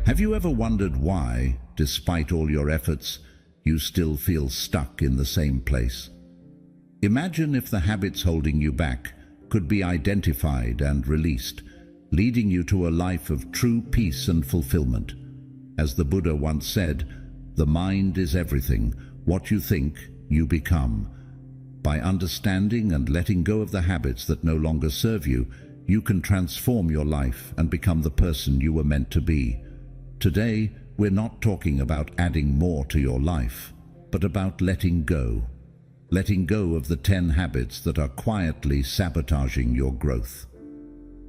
Have you ever wondered why, despite all your efforts, you still feel stuck in the same place? Imagine if the habits holding you back could be identified and released, leading you to a life of true peace and fulfillment. As the Buddha once said, "The mind is everything. What you think, you become." By understanding and letting go of the habits that no longer serve you, you can transform your life and become the person you were meant to be. Today, we're not talking about adding more to your life, but about letting go. Letting go of the 10 habits that are quietly sabotaging your growth.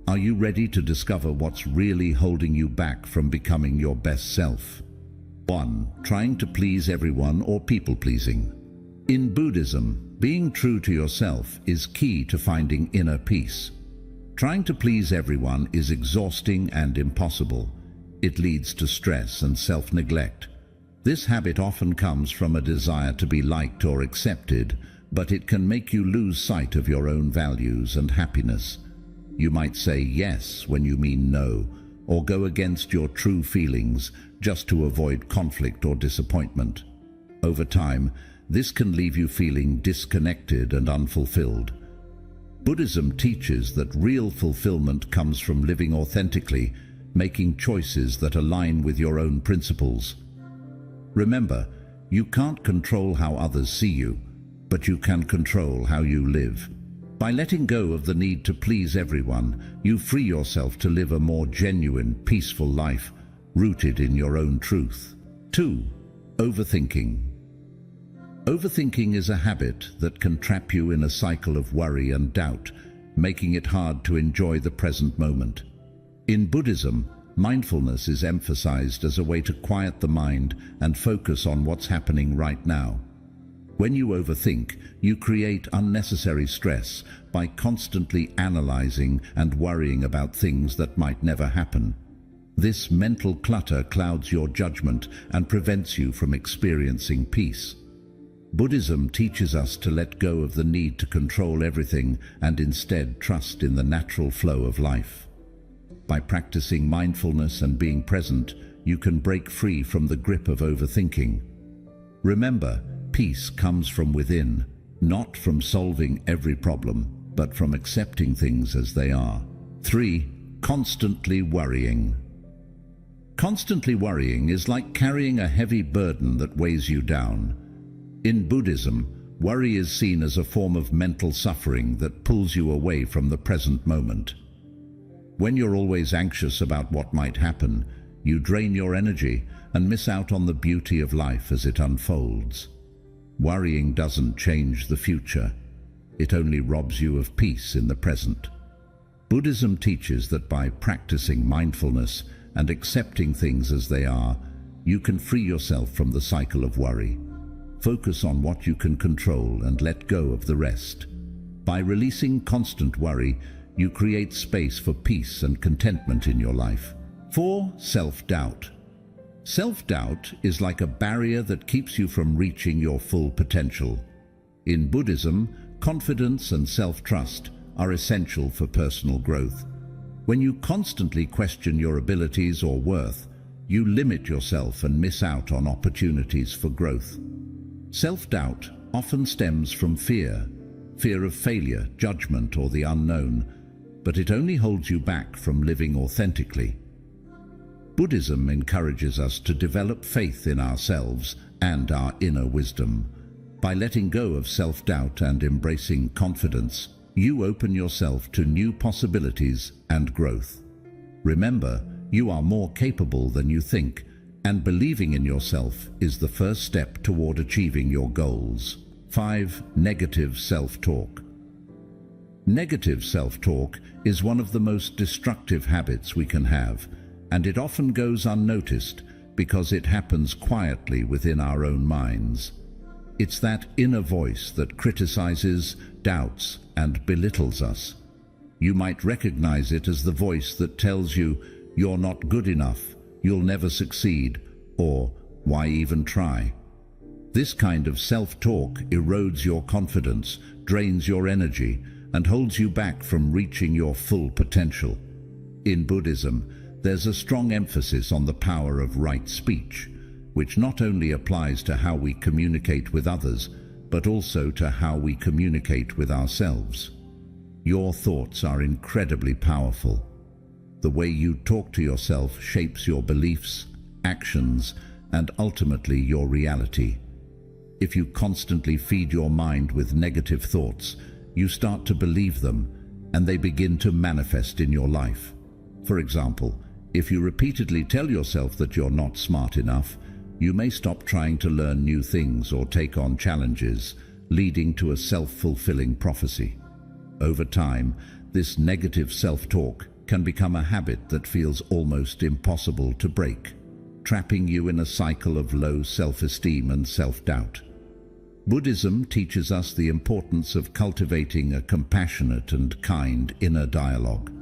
Are you ready to discover what's really holding you back from becoming your best self? 1. Trying to please everyone or people-pleasing. In Buddhism, being true to yourself is key to finding inner peace. Trying to please everyone is exhausting and impossible. It leads to stress and self-neglect. This habit often comes from a desire to be liked or accepted, but it can make you lose sight of your own values and happiness. You might say yes when you mean no, or go against your true feelings just to avoid conflict or disappointment. Over time, this can leave you feeling disconnected and unfulfilled. Buddhism teaches that real fulfillment comes from living authentically, making choices that align with your own principles. Remember, you can't control how others see you, but you can control how you live. By letting go of the need to please everyone, you free yourself to live a more genuine, peaceful life, rooted in your own truth. 2. Overthinking. Overthinking is a habit that can trap you in a cycle of worry and doubt, making it hard to enjoy the present moment. In Buddhism, mindfulness is emphasized as a way to quiet the mind and focus on what's happening right now. When you overthink, you create unnecessary stress by constantly analyzing and worrying about things that might never happen. This mental clutter clouds your judgment and prevents you from experiencing peace. Buddhism teaches us to let go of the need to control everything and instead trust in the natural flow of life. By practicing mindfulness and being present, you can break free from the grip of overthinking. Remember, peace comes from within, not from solving every problem, but from accepting things as they are. 3. Constantly worrying. Constantly worrying is like carrying a heavy burden that weighs you down. In Buddhism, worry is seen as a form of mental suffering that pulls you away from the present moment. When you're always anxious about what might happen, you drain your energy and miss out on the beauty of life as it unfolds. Worrying doesn't change the future. It only robs you of peace in the present. Buddhism teaches that by practicing mindfulness and accepting things as they are, you can free yourself from the cycle of worry. Focus on what you can control and let go of the rest. By releasing constant worry, you create space for peace and contentment in your life. 4. Self-doubt. Self-doubt is like a barrier that keeps you from reaching your full potential. In Buddhism, confidence and self-trust are essential for personal growth. When you constantly question your abilities or worth, you limit yourself and miss out on opportunities for growth. Self-doubt often stems from fear of failure, judgment, or the unknown, but it only holds you back from living authentically. Buddhism encourages us to develop faith in ourselves and our inner wisdom. By letting go of self-doubt and embracing confidence, you open yourself to new possibilities and growth. Remember, you are more capable than you think, and believing in yourself is the first step toward achieving your goals. 5. Negative self-talk. Negative self-talk is one of the most destructive habits we can have, and it often goes unnoticed because it happens quietly within our own minds. It's that inner voice that criticizes, doubts, and belittles us. You might recognize it as the voice that tells you you're not good enough, you'll never succeed, or why even try? This kind of self-talk erodes your confidence, drains your energy, and holds you back from reaching your full potential. In Buddhism, there's a strong emphasis on the power of right speech, which not only applies to how we communicate with others, but also to how we communicate with ourselves. Your thoughts are incredibly powerful. The way you talk to yourself shapes your beliefs, actions, and ultimately your reality. If you constantly feed your mind with negative thoughts, you start to believe them, and they begin to manifest in your life. For example, if you repeatedly tell yourself that you're not smart enough, you may stop trying to learn new things or take on challenges, leading to a self-fulfilling prophecy. Over time, this negative self-talk can become a habit that feels almost impossible to break, trapping you in a cycle of low self-esteem and self-doubt. Buddhism teaches us the importance of cultivating a compassionate and kind inner dialogue.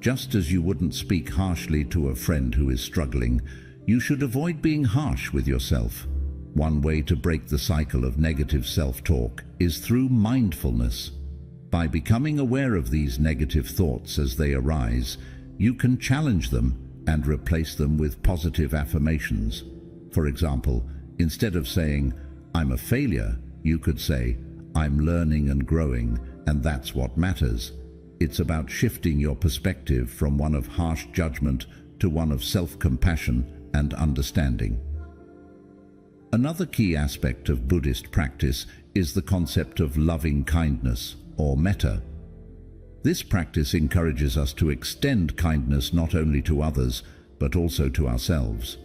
Just as you wouldn't speak harshly to a friend who is struggling, you should avoid being harsh with yourself. One way to break the cycle of negative self-talk is through mindfulness. By becoming aware of these negative thoughts as they arise, you can challenge them and replace them with positive affirmations. For example, instead of saying, "I'm a failure," you could say, "I'm learning and growing, and that's what matters." It's about shifting your perspective from one of harsh judgment to one of self-compassion and understanding. Another key aspect of Buddhist practice is the concept of loving kindness, or metta. This practice encourages us to extend kindness not only to others, but also to ourselves.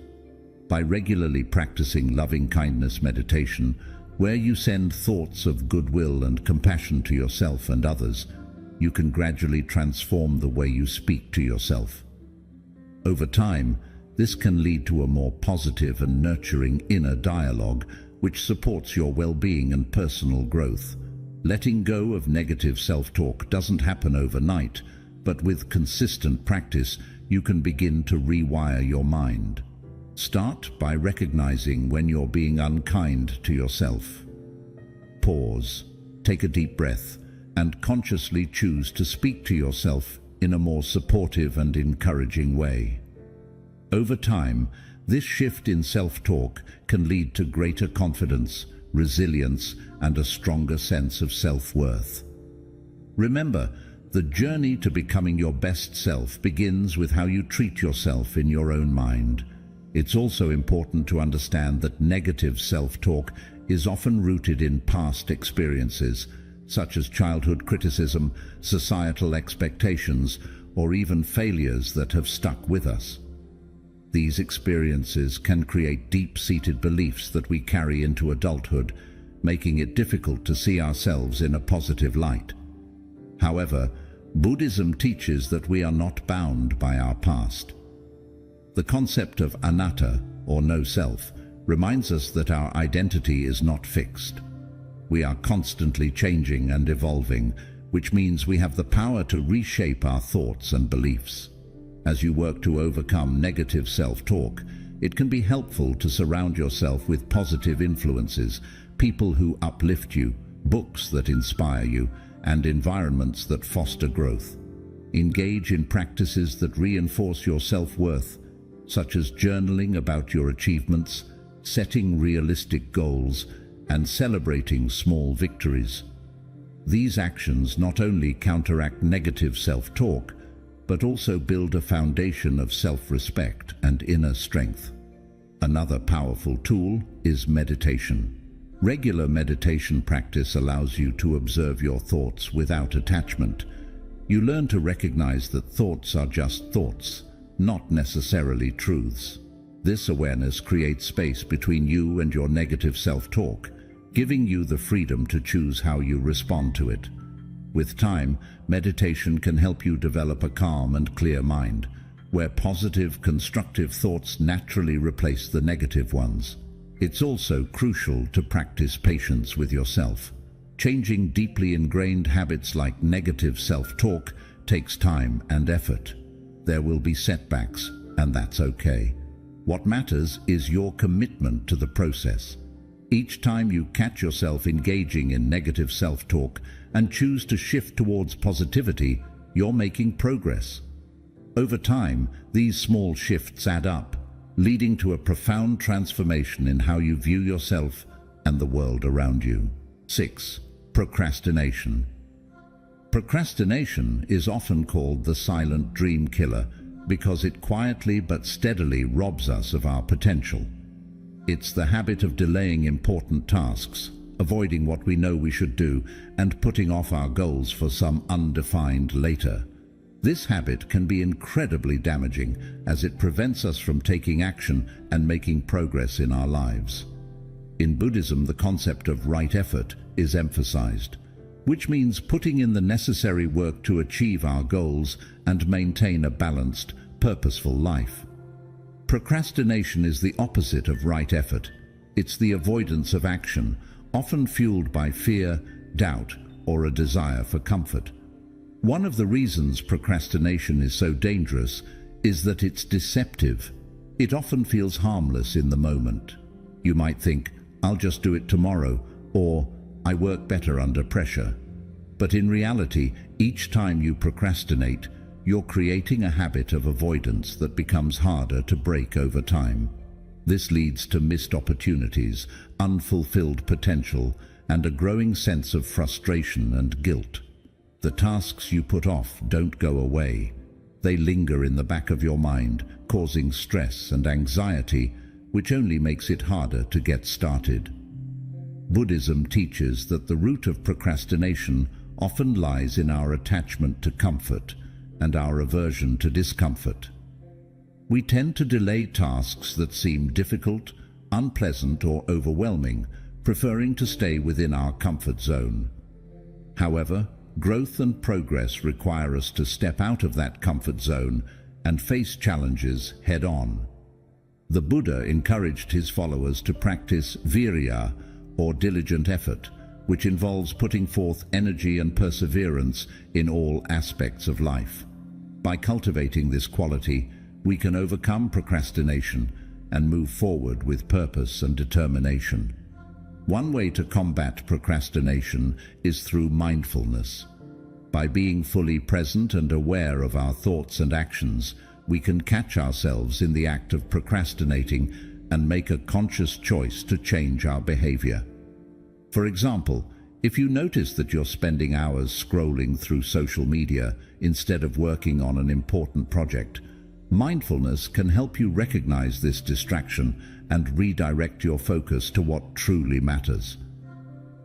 By regularly practicing loving kindness meditation, where you send thoughts of goodwill and compassion to yourself and others, you can gradually transform the way you speak to yourself. Over time, this can lead to a more positive and nurturing inner dialogue, which supports your well-being and personal growth. Letting go of negative self-talk doesn't happen overnight, but with consistent practice, you can begin to rewire your mind. Start by recognizing when you're being unkind to yourself. Pause, take a deep breath, and consciously choose to speak to yourself in a more supportive and encouraging way. Over time, this shift in self-talk can lead to greater confidence, resilience, and a stronger sense of self-worth. Remember, the journey to becoming your best self begins with how you treat yourself in your own mind. It's also important to understand that negative self-talk is often rooted in past experiences, such as childhood criticism, societal expectations, or even failures that have stuck with us. These experiences can create deep-seated beliefs that we carry into adulthood, making it difficult to see ourselves in a positive light. However, Buddhism teaches that we are not bound by our past. The concept of anatta, or no self, reminds us that our identity is not fixed. We are constantly changing and evolving, which means we have the power to reshape our thoughts and beliefs. As you work to overcome negative self-talk, it can be helpful to surround yourself with positive influences, people who uplift you, books that inspire you, and environments that foster growth. Engage in practices that reinforce your self-worth, such as journaling about your achievements, setting realistic goals, and celebrating small victories. These actions not only counteract negative self-talk, but also build a foundation of self-respect and inner strength. Another powerful tool is meditation. Regular meditation practice allows you to observe your thoughts without attachment. You learn to recognize that thoughts are just thoughts, not necessarily truths. This awareness creates space between you and your negative self-talk, giving you the freedom to choose how you respond to it. With time, meditation can help you develop a calm and clear mind, where positive, constructive thoughts naturally replace the negative ones. It's also crucial to practice patience with yourself. Changing deeply ingrained habits like negative self-talk takes time and effort. There will be setbacks, and that's okay. What matters is your commitment to the process. Each time you catch yourself engaging in negative self-talk and choose to shift towards positivity, you're making progress. Over time, these small shifts add up, leading to a profound transformation in how you view yourself and the world around you. 6. Procrastination. Procrastination is often called the silent dream killer because it quietly but steadily robs us of our potential. It's the habit of delaying important tasks, avoiding what we know we should do, and putting off our goals for some undefined later. This habit can be incredibly damaging as it prevents us from taking action and making progress in our lives. In Buddhism, the concept of right effort is emphasized, which means putting in the necessary work to achieve our goals and maintain a balanced, purposeful life. Procrastination is the opposite of right effort. It's the avoidance of action, often fueled by fear, doubt, or a desire for comfort. One of the reasons procrastination is so dangerous is that it's deceptive. It often feels harmless in the moment. You might think, "I'll just do it tomorrow," or "I work better under pressure." But in reality, each time you procrastinate, you're creating a habit of avoidance that becomes harder to break over time. This leads to missed opportunities, unfulfilled potential, and a growing sense of frustration and guilt. The tasks you put off don't go away. They linger in the back of your mind, causing stress and anxiety, which only makes it harder to get started. Buddhism teaches that the root of procrastination often lies in our attachment to comfort and our aversion to discomfort. We tend to delay tasks that seem difficult, unpleasant, or overwhelming, preferring to stay within our comfort zone. However, growth and progress require us to step out of that comfort zone and face challenges head-on. The Buddha encouraged his followers to practice virya, or diligent effort, which involves putting forth energy and perseverance in all aspects of life. By cultivating this quality, we can overcome procrastination and move forward with purpose and determination. One way to combat procrastination is through mindfulness. By being fully present and aware of our thoughts and actions, we can catch ourselves in the act of procrastinating and make a conscious choice to change our behavior. For example, if you notice that you're spending hours scrolling through social media instead of working on an important project, mindfulness can help you recognize this distraction and redirect your focus to what truly matters.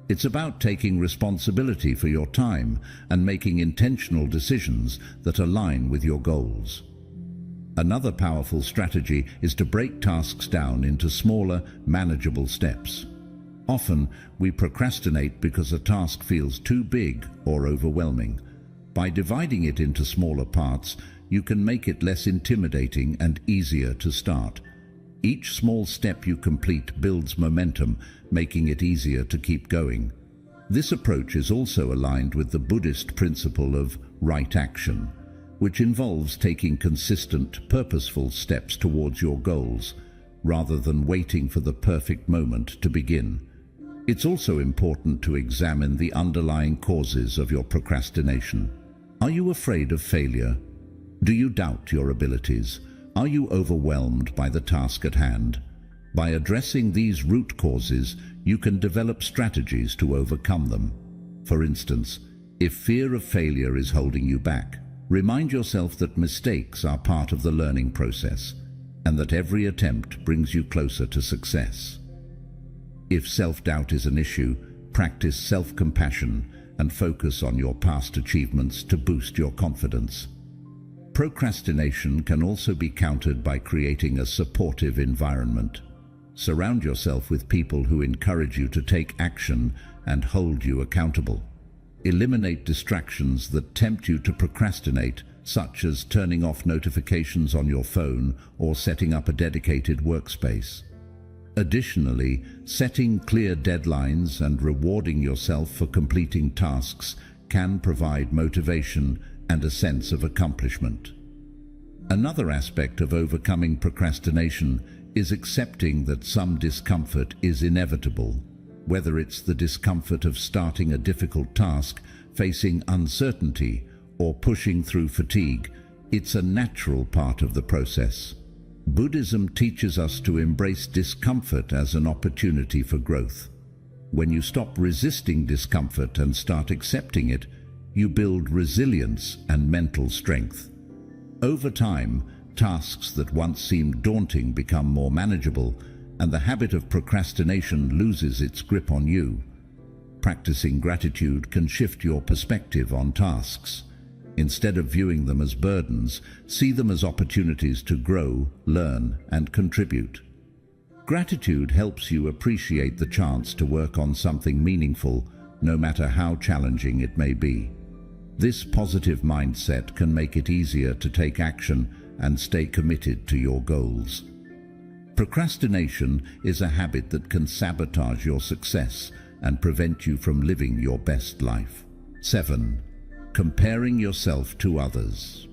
It's about taking responsibility for your time and making intentional decisions that align with your goals. Another powerful strategy is to break tasks down into smaller, manageable steps. Often, we procrastinate because a task feels too big or overwhelming. By dividing it into smaller parts, you can make it less intimidating and easier to start. Each small step you complete builds momentum, making it easier to keep going. This approach is also aligned with the Buddhist principle of right action, which involves taking consistent, purposeful steps towards your goals, rather than waiting for the perfect moment to begin. It's also important to examine the underlying causes of your procrastination. Are you afraid of failure? Do you doubt your abilities? Are you overwhelmed by the task at hand? By addressing these root causes, you can develop strategies to overcome them. For instance, if fear of failure is holding you back, remind yourself that mistakes are part of the learning process and that every attempt brings you closer to success. If self-doubt is an issue, practice self-compassion and focus on your past achievements to boost your confidence. Procrastination can also be countered by creating a supportive environment. Surround yourself with people who encourage you to take action and hold you accountable. Eliminate distractions that tempt you to procrastinate, such as turning off notifications on your phone or setting up a dedicated workspace. Additionally, setting clear deadlines and rewarding yourself for completing tasks can provide motivation and a sense of accomplishment. Another aspect of overcoming procrastination is accepting that some discomfort is inevitable. Whether it's the discomfort of starting a difficult task, facing uncertainty, or pushing through fatigue, It's a natural part of the process. Buddhism teaches us to embrace discomfort as an opportunity for growth. When you stop resisting discomfort and start accepting it, you build resilience and mental strength. Over time, tasks that once seemed daunting become more manageable, and the habit of procrastination loses its grip on you. Practicing gratitude can shift your perspective on tasks. Instead of viewing them as burdens, see them as opportunities to grow, learn, and contribute. Gratitude helps you appreciate the chance to work on something meaningful, no matter how challenging it may be. This positive mindset can make it easier to take action and stay committed to your goals. Procrastination is a habit that can sabotage your success and prevent you from living your best life. 7. Comparing yourself to others.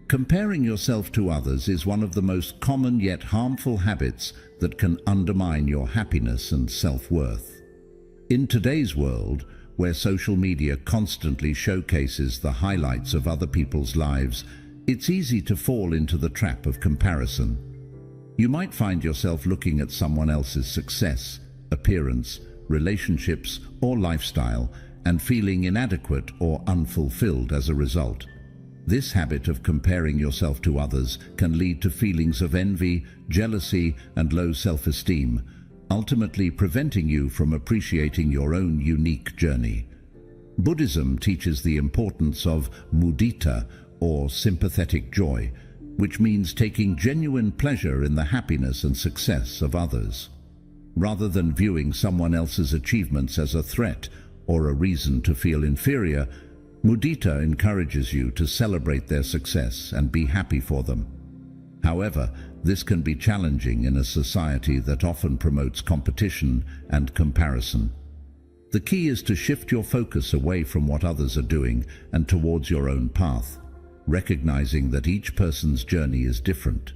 Comparing yourself to others is one of the most common yet harmful habits that can undermine your happiness and self-worth. In today's world, where social media constantly showcases the highlights of other people's lives, it's easy to fall into the trap of comparison. You might find yourself looking at someone else's success, appearance, relationships, or lifestyle, and feeling inadequate or unfulfilled as a result. This habit of comparing yourself to others can lead to feelings of envy, jealousy, and low self-esteem, ultimately preventing you from appreciating your own unique journey. Buddhism teaches the importance of mudita, or sympathetic joy, which means taking genuine pleasure in the happiness and success of others. Rather than viewing someone else's achievements as a threat or a reason to feel inferior, mudita encourages you to celebrate their success and be happy for them. However, this can be challenging in a society that often promotes competition and comparison. The key is to shift your focus away from what others are doing and towards your own path, recognizing that each person's journey is different.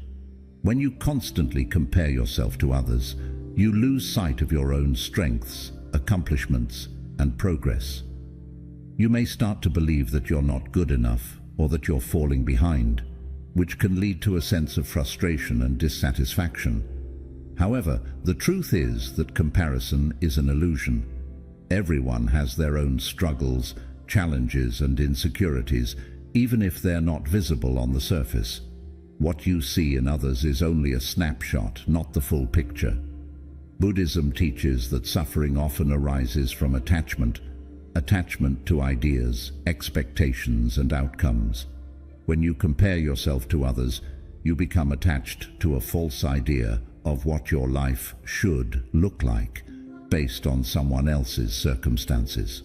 When you constantly compare yourself to others, you lose sight of your own strengths, accomplishments, and progress. You may start to believe that you're not good enough or that you're falling behind, which can lead to a sense of frustration and dissatisfaction. However, the truth is that comparison is an illusion. Everyone has their own struggles, challenges, and insecurities, even if they're not visible on the surface. What you see in others is only a snapshot, not the full picture. Buddhism teaches that suffering often arises from attachment to ideas, expectations, and outcomes. When you compare yourself to others, you become attached to a false idea of what your life should look like, based on someone else's circumstances.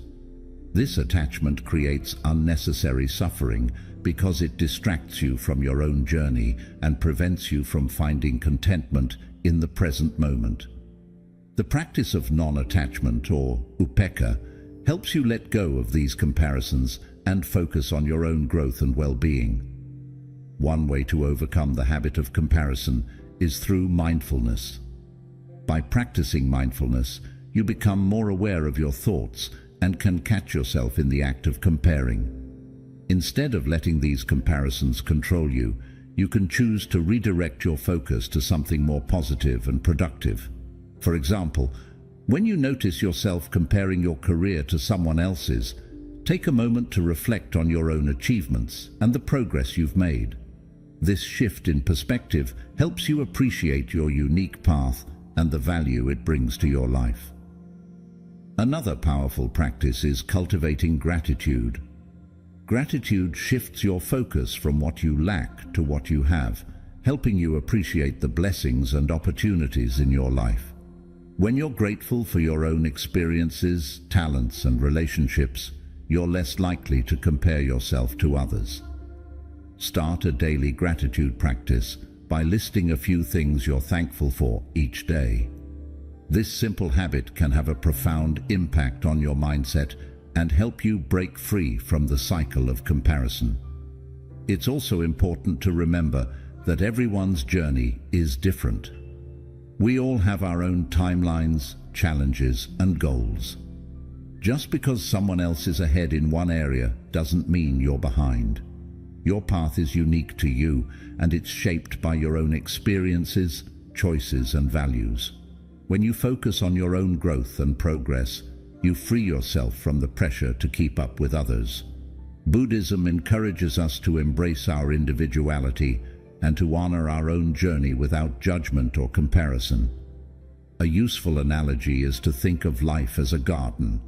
This attachment creates unnecessary suffering because it distracts you from your own journey and prevents you from finding contentment in the present moment. The practice of non-attachment, or upekkha, helps you let go of these comparisons and focus on your own growth and well-being. One way to overcome the habit of comparison is through mindfulness. By practicing mindfulness, you become more aware of your thoughts and can catch yourself in the act of comparing. Instead of letting these comparisons control you, you can choose to redirect your focus to something more positive and productive. For example, when you notice yourself comparing your career to someone else's, take a moment to reflect on your own achievements and the progress you've made. This shift in perspective helps you appreciate your unique path and the value it brings to your life. Another powerful practice is cultivating gratitude. Gratitude shifts your focus from what you lack to what you have, helping you appreciate the blessings and opportunities in your life. When you're grateful for your own experiences, talents, and relationships, you're less likely to compare yourself to others. Start a daily gratitude practice by listing a few things you're thankful for each day. This simple habit can have a profound impact on your mindset and help you break free from the cycle of comparison. It's also important to remember that everyone's journey is different. We all have our own timelines, challenges, and goals. Just because someone else is ahead in one area doesn't mean you're behind. Your path is unique to you, and it's shaped by your own experiences, choices, and values. When you focus on your own growth and progress, you free yourself from the pressure to keep up with others. Buddhism encourages us to embrace our individuality and to honor our own journey without judgment or comparison. A useful analogy is to think of life as a garden.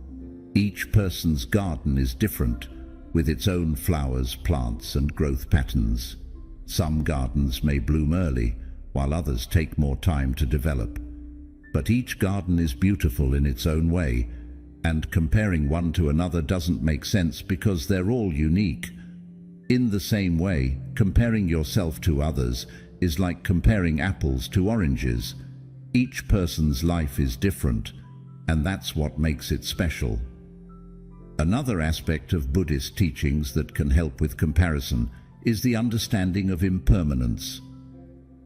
Each person's garden is different, with its own flowers, plants, and growth patterns. Some gardens may bloom early, while others take more time to develop. But each garden is beautiful in its own way, and comparing one to another doesn't make sense because they're all unique. In the same way, comparing yourself to others is like comparing apples to oranges. Each person's life is different, and that's what makes it special. Another aspect of Buddhist teachings that can help with comparison is the understanding of impermanence.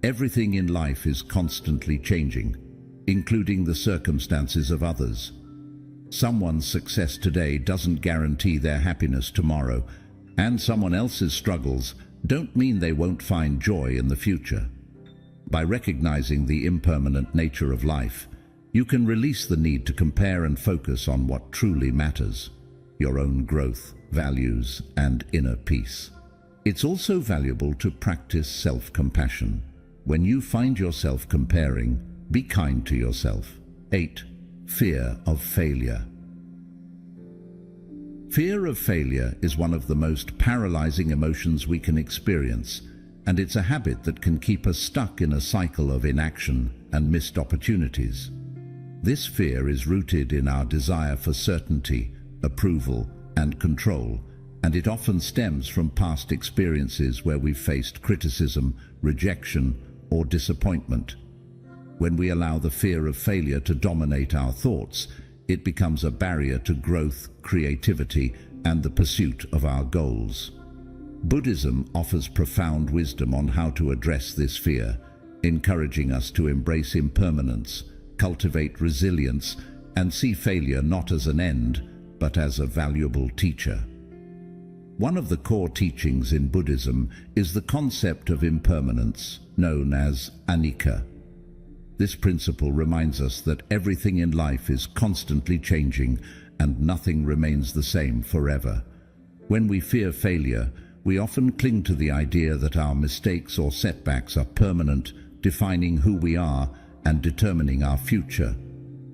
Everything in life is constantly changing, including the circumstances of others. Someone's success today doesn't guarantee their happiness tomorrow, and someone else's struggles don't mean they won't find joy in the future. By recognizing the impermanent nature of life, you can release the need to compare and focus on what truly matters: your own growth, values, and inner peace. It's also valuable to practice self-compassion. When you find yourself comparing, be kind to yourself. 8. Fear of failure. Fear of failure is one of the most paralyzing emotions we can experience, and it's a habit that can keep us stuck in a cycle of inaction and missed opportunities. This fear is rooted in our desire for certainty, approval, and control, and it often stems from past experiences where we've faced criticism, rejection, or disappointment. When we allow the fear of failure to dominate our thoughts, it becomes a barrier to growth, creativity, and the pursuit of our goals. Buddhism offers profound wisdom on how to address this fear, encouraging us to embrace impermanence, cultivate resilience, and see failure not as an end, but as a valuable teacher. One of the core teachings in Buddhism is the concept of impermanence, known as anicca. This principle reminds us that everything in life is constantly changing and nothing remains the same forever. When we fear failure, we often cling to the idea that our mistakes or setbacks are permanent, defining who we are and determining our future.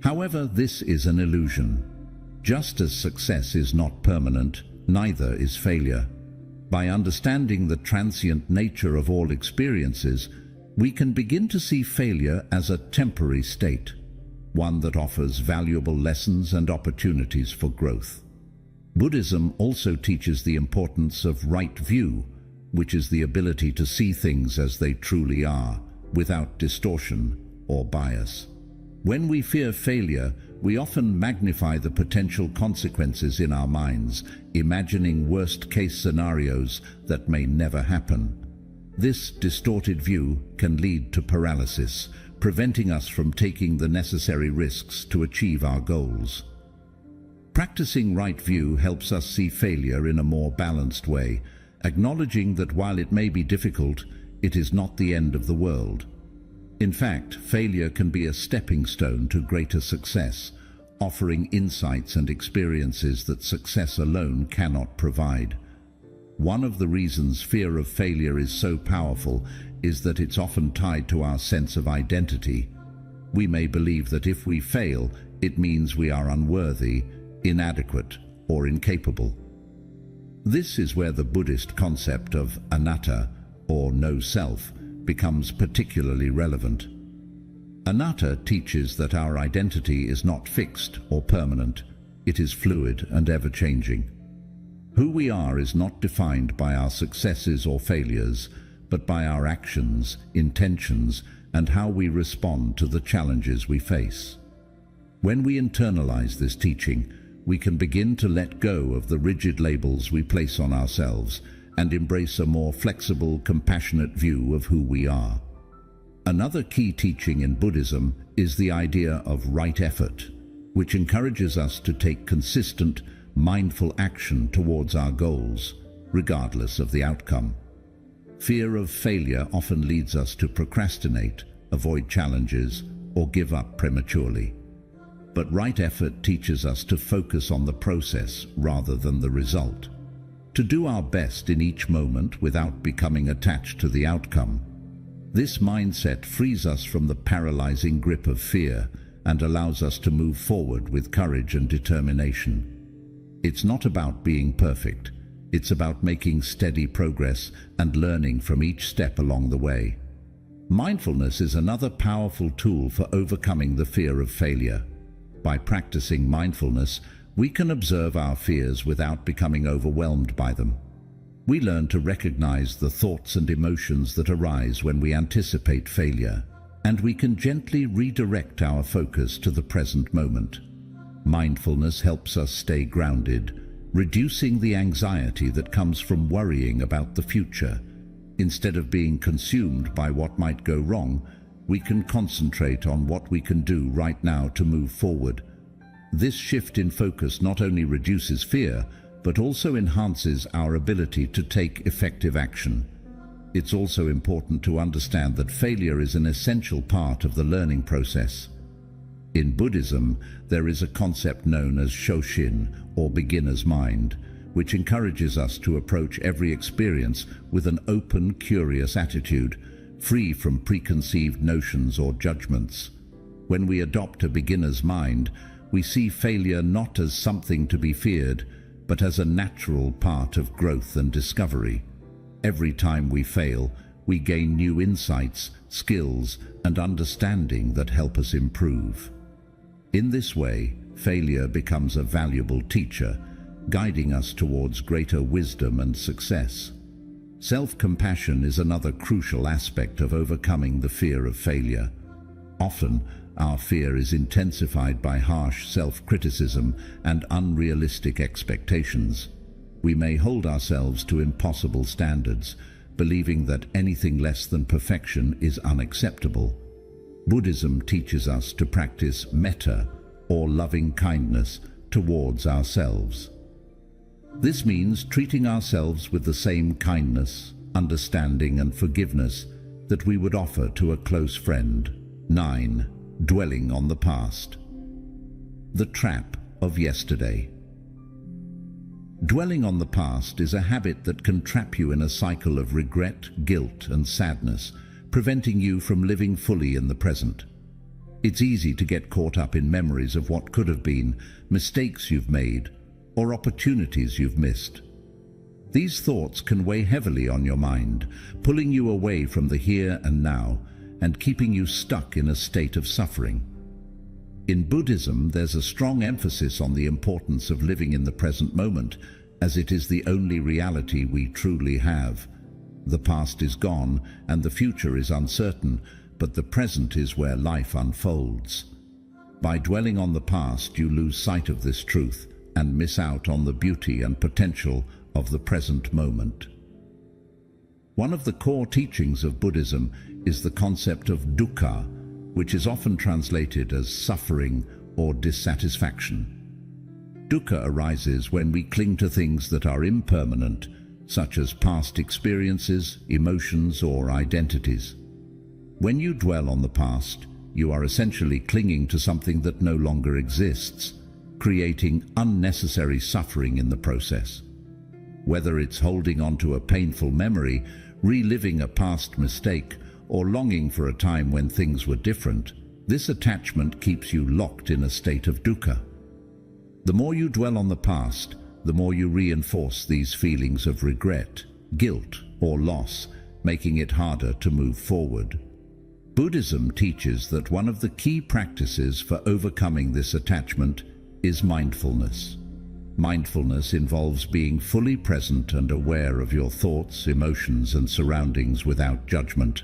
However, this is an illusion. Just as success is not permanent, neither is failure. By understanding the transient nature of all experiences, we can begin to see failure as a temporary state, one that offers valuable lessons and opportunities for growth. Buddhism also teaches the importance of right view, which is the ability to see things as they truly are, without distortion or bias. When we fear failure, we often magnify the potential consequences in our minds, imagining worst-case scenarios that may never happen. This distorted view can lead to paralysis, preventing us from taking the necessary risks to achieve our goals. Practicing right view helps us see failure in a more balanced way, acknowledging that while it may be difficult, it is not the end of the world. In fact, failure can be a stepping stone to greater success, offering insights and experiences that success alone cannot provide. One of the reasons fear of failure is so powerful is that it's often tied to our sense of identity. We may believe that if we fail, it means we are unworthy, inadequate, or incapable. This is where the Buddhist concept of anatta, or no self, becomes particularly relevant. Anatta teaches that our identity is not fixed or permanent. It is fluid and ever-changing. Who we are is not defined by our successes or failures, but by our actions, intentions, and how we respond to the challenges we face. When we internalize this teaching, we can begin to let go of the rigid labels we place on ourselves and embrace a more flexible, compassionate view of who we are. Another key teaching in Buddhism is the idea of right effort, which encourages us to take consistent, mindful action towards our goals. regardless of the outcome. Fear of failure often leads us to procrastinate, avoid challenges, or give up prematurely. But right effort teaches us to focus on the process rather than the result, to do our best in each moment without becoming attached to the outcome. This mindset frees us from the paralyzing grip of fear and allows us to move forward with courage and determination. It's not about being perfect. It's about making steady progress and learning from each step along the way. Mindfulness is another powerful tool for overcoming the fear of failure. By practicing mindfulness, we can observe our fears without becoming overwhelmed by them. We learn to recognize the thoughts and emotions that arise when we anticipate failure, and we can gently redirect our focus to the present moment. Mindfulness helps us stay grounded, reducing the anxiety that comes from worrying about the future. Instead of being consumed by what might go wrong, we can concentrate on what we can do right now to move forward. This shift in focus not only reduces fear, but also enhances our ability to take effective action. It's also important to understand that failure is an essential part of the learning process. In Buddhism, there is a concept known as Shoshin, or beginner's mind, which encourages us to approach every experience with an open, curious attitude, free from preconceived notions or judgments. When we adopt a beginner's mind, we see failure not as something to be feared, but as a natural part of growth and discovery. Every time we fail, we gain new insights, skills, and understanding that help us improve. In this way, failure becomes a valuable teacher, guiding us towards greater wisdom and success. Self-compassion is another crucial aspect of overcoming the fear of failure. Often, our fear is intensified by harsh self-criticism and unrealistic expectations. We may hold ourselves to impossible standards, believing that anything less than perfection is unacceptable. Buddhism teaches us to practice metta, or loving kindness, towards ourselves. This means treating ourselves with the same kindness, understanding, and forgiveness that we would offer to a close friend. 9. Dwelling on the past. The trap of yesterday. Dwelling on the past is a habit that can trap you in a cycle of regret, guilt, and sadness, preventing you from living fully in the present. It's easy to get caught up in memories of what could have been, mistakes you've made, or opportunities you've missed. These thoughts can weigh heavily on your mind, pulling you away from the here and now, and keeping you stuck in a state of suffering. In Buddhism, there's a strong emphasis on the importance of living in the present moment, as it is the only reality we truly have. The past is gone, and the future is uncertain, but the present is where life unfolds. By dwelling on the past, you lose sight of this truth and miss out on the beauty and potential of the present moment. One of the core teachings of Buddhism is the concept of dukkha, which is often translated as suffering or dissatisfaction. Dukkha arises when we cling to things that are impermanent, such as past experiences, emotions, or identities. When you dwell on the past, you are essentially clinging to something that no longer exists, creating unnecessary suffering in the process. Whether it's holding on to a painful memory, reliving a past mistake, or longing for a time when things were different, this attachment keeps you locked in a state of dukkha. The more you dwell on the past, the more you reinforce these feelings of regret, guilt, or loss, making it harder to move forward. Buddhism teaches that one of the key practices for overcoming this attachment is mindfulness. Mindfulness involves being fully present and aware of your thoughts, emotions, and surroundings without judgment.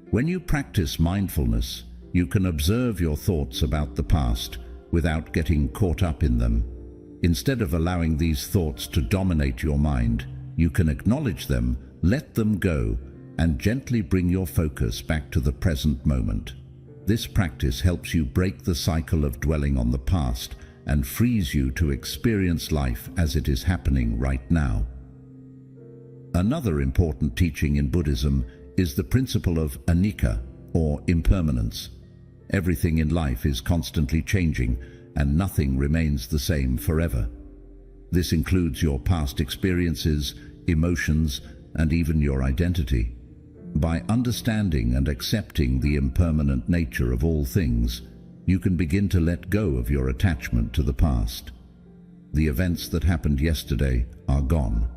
When you practice mindfulness, you can observe your thoughts about the past without getting caught up in them. Instead of allowing these thoughts to dominate your mind, you can acknowledge them, let them go, and gently bring your focus back to the present moment. This practice helps you break the cycle of dwelling on the past and frees you to experience life as it is happening right now. Another important teaching in Buddhism is the principle of anicca, or impermanence. Everything in life is constantly changing, and nothing remains the same forever. This includes your past experiences, emotions, and even your identity. By understanding and accepting the impermanent nature of all things, you can begin to let go of your attachment to the past. The events that happened yesterday are gone.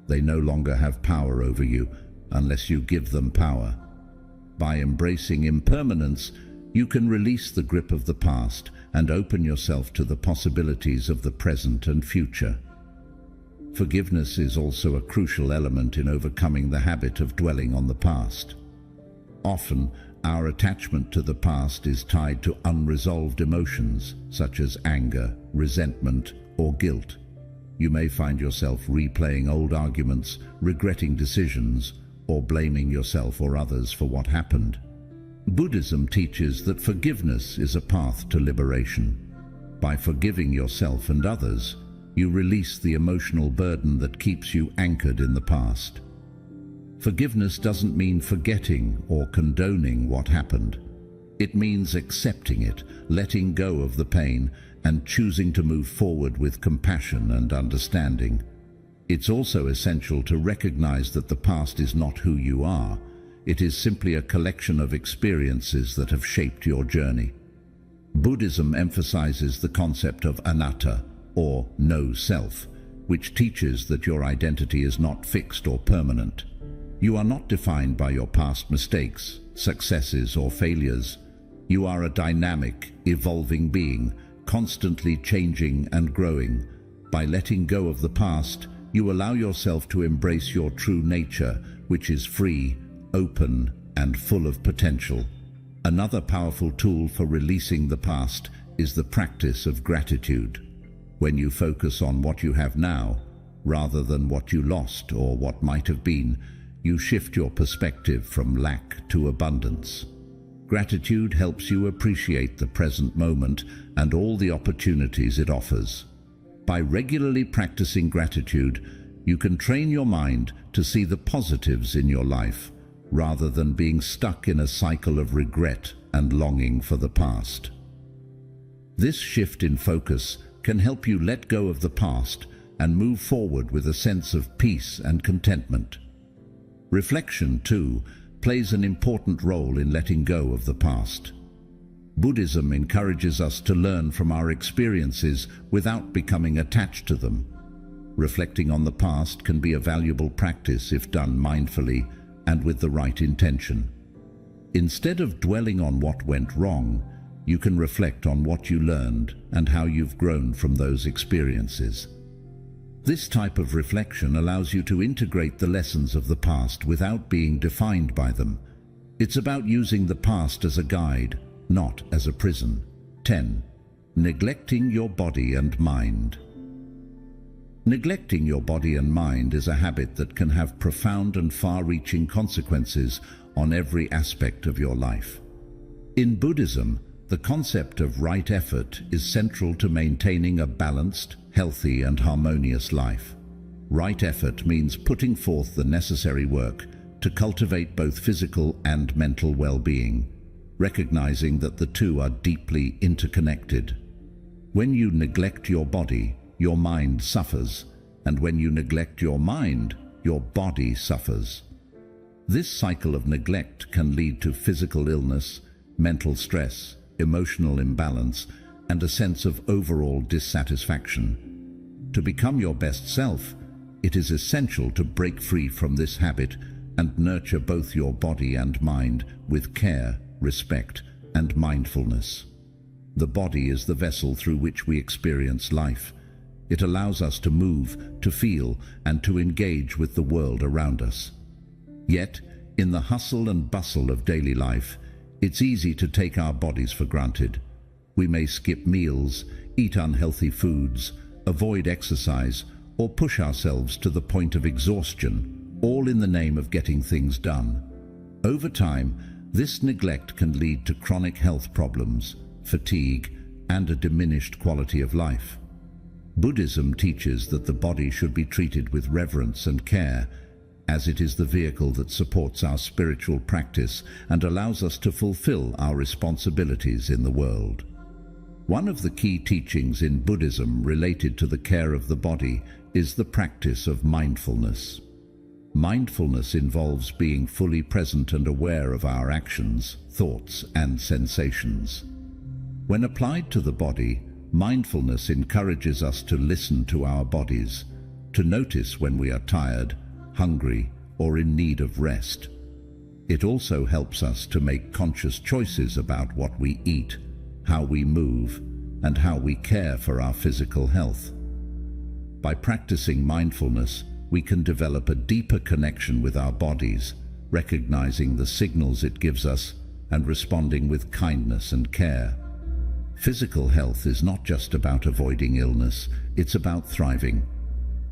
They no longer have power over you unless you give them power. By embracing impermanence, you can release the grip of the past and open yourself to the possibilities of the present and future. Forgiveness is also a crucial element in overcoming the habit of dwelling on the past. Often, our attachment to the past is tied to unresolved emotions such as anger, resentment, or guilt. You may find yourself replaying old arguments, regretting decisions, or blaming yourself or others for what happened. Buddhism teaches that forgiveness is a path to liberation. By forgiving yourself and others, you release the emotional burden that keeps you anchored in the past. Forgiveness doesn't mean forgetting or condoning what happened. It means accepting it, letting go of the pain, and choosing to move forward with compassion and understanding. It's also essential to recognize that the past is not who you are. It is simply a collection of experiences that have shaped your journey. Buddhism emphasizes the concept of anatta, or no self, which teaches that your identity is not fixed or permanent. You are not defined by your past mistakes, successes, or failures. You are a dynamic, evolving being, constantly changing and growing. By letting go of the past, you allow yourself to embrace your true nature, which is free, open, and full of potential. Another powerful tool for releasing the past is the practice of gratitude. When you focus on what you have now, rather than what you lost or what might have been, you shift your perspective from lack to abundance. Gratitude helps you appreciate the present moment and all the opportunities it offers. By regularly practicing gratitude, you can train your mind to see the positives in your life, rather than being stuck in a cycle of regret and longing for the past. This shift in focus can help you let go of the past and move forward with a sense of peace and contentment. Reflection, too, plays an important role in letting go of the past. Buddhism encourages us to learn from our experiences without becoming attached to them. Reflecting on the past can be a valuable practice if done mindfully and with the right intention. Instead of dwelling on what went wrong, you can reflect on what you learned and how you've grown from those experiences. This type of reflection allows you to integrate the lessons of the past without being defined by them. It's about using the past as a guide, not as a prison. 10. Neglecting your body and mind. Neglecting your body and mind is a habit that can have profound and far-reaching consequences on every aspect of your life. In Buddhism, the concept of right effort is central to maintaining a balanced, healthy, and harmonious life. Right effort means putting forth the necessary work to cultivate both physical and mental well-being, recognizing that the two are deeply interconnected. When you neglect your body, your mind suffers, and when you neglect your mind, your body suffers. This cycle of neglect can lead to physical illness, mental stress, emotional imbalance, and a sense of overall dissatisfaction. To become your best self, it is essential to break free from this habit and nurture both your body and mind with care, respect, and mindfulness. The body is the vessel through which we experience life. It allows us to move, to feel, and to engage with the world around us. Yet, in the hustle and bustle of daily life, it's easy to take our bodies for granted. We may skip meals, eat unhealthy foods, avoid exercise, or push ourselves to the point of exhaustion, all in the name of getting things done. Over time, this neglect can lead to chronic health problems, fatigue, and a diminished quality of life. Buddhism teaches that the body should be treated with reverence and care, as it is the vehicle that supports our spiritual practice and allows us to fulfill our responsibilities in the world. One of the key teachings in Buddhism related to the care of the body is the practice of mindfulness. Mindfulness involves being fully present and aware of our actions, thoughts, and sensations. When applied to the body, mindfulness encourages us to listen to our bodies, to notice when we are tired, hungry, or in need of rest. It also helps us to make conscious choices about what we eat, how we move, and how we care for our physical health. By practicing mindfulness, we can develop a deeper connection with our bodies, recognizing the signals it gives us and responding with kindness and care. Physical health is not just about avoiding illness, it's about thriving.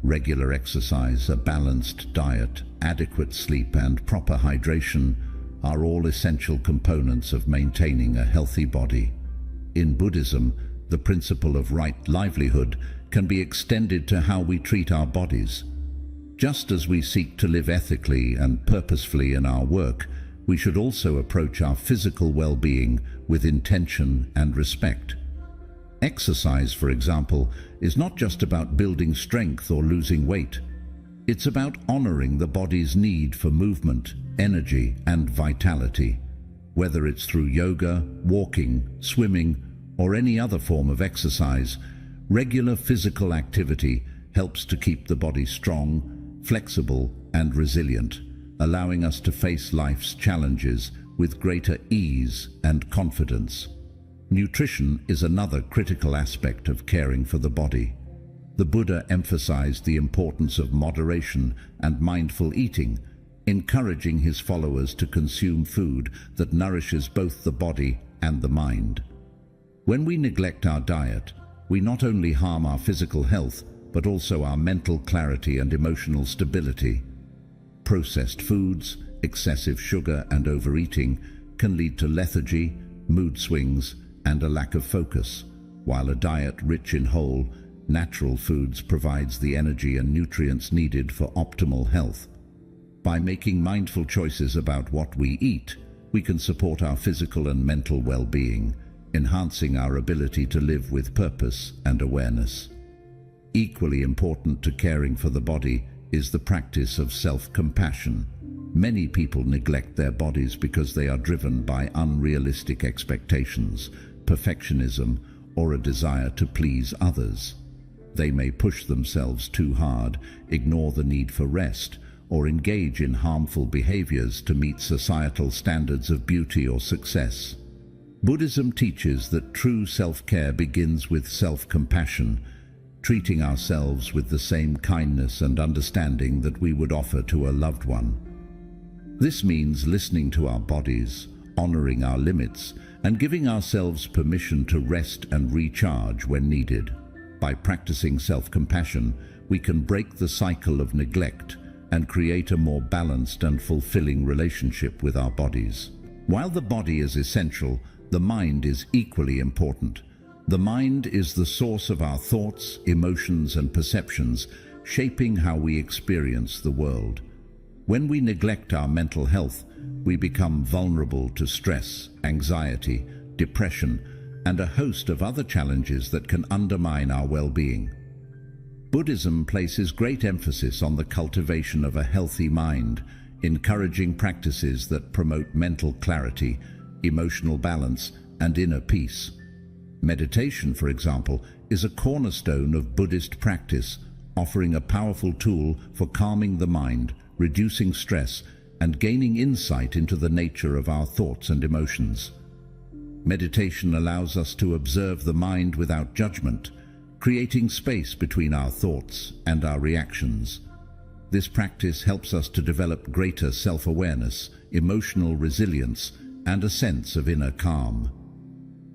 Regular exercise, a balanced diet, adequate sleep, and proper hydration are all essential components of maintaining a healthy body. In Buddhism, the principle of right livelihood can be extended to how we treat our bodies. Just as we seek to live ethically and purposefully in our work, we should also approach our physical well-being with intention and respect. Exercise, for example, is not just about building strength or losing weight. It's about honoring the body's need for movement, energy, and vitality. Whether it's through yoga, walking, swimming, or any other form of exercise, regular physical activity helps to keep the body strong, flexible, and resilient, allowing us to face life's challenges with greater ease and confidence. Nutrition is another critical aspect of caring for the body. The Buddha emphasized the importance of moderation and mindful eating, encouraging his followers to consume food that nourishes both the body and the mind. When we neglect our diet, we not only harm our physical health, but also our mental clarity and emotional stability. Processed foods, excessive sugar, and overeating can lead to lethargy, mood swings, and a lack of focus, while a diet rich in whole, natural foods provides the energy and nutrients needed for optimal health. By making mindful choices about what we eat, we can support our physical and mental well-being, enhancing our ability to live with purpose and awareness. Equally important to caring for the body is the practice of self-compassion. Many people neglect their bodies because they are driven by unrealistic expectations, perfectionism, or a desire to please others. They may push themselves too hard, ignore the need for rest, or engage in harmful behaviors to meet societal standards of beauty or success. Buddhism teaches that true self-care begins with self-compassion, treating ourselves with the same kindness and understanding that we would offer to a loved one. This means listening to our bodies, honoring our limits, and giving ourselves permission to rest and recharge when needed. By practicing self-compassion, we can break the cycle of neglect and create a more balanced and fulfilling relationship with our bodies. While the body is essential, the mind is equally important. The mind is the source of our thoughts, emotions, and perceptions, shaping how we experience the world. When we neglect our mental health, we become vulnerable to stress, anxiety, depression, and a host of other challenges that can undermine our well-being. Buddhism places great emphasis on the cultivation of a healthy mind, encouraging practices that promote mental clarity, emotional balance, and inner peace. Meditation, for example, is a cornerstone of Buddhist practice, offering a powerful tool for calming the mind, reducing stress, and gaining insight into the nature of our thoughts and emotions. Meditation allows us to observe the mind without judgment, creating space between our thoughts and our reactions. This practice helps us to develop greater self-awareness, emotional resilience, and a sense of inner calm.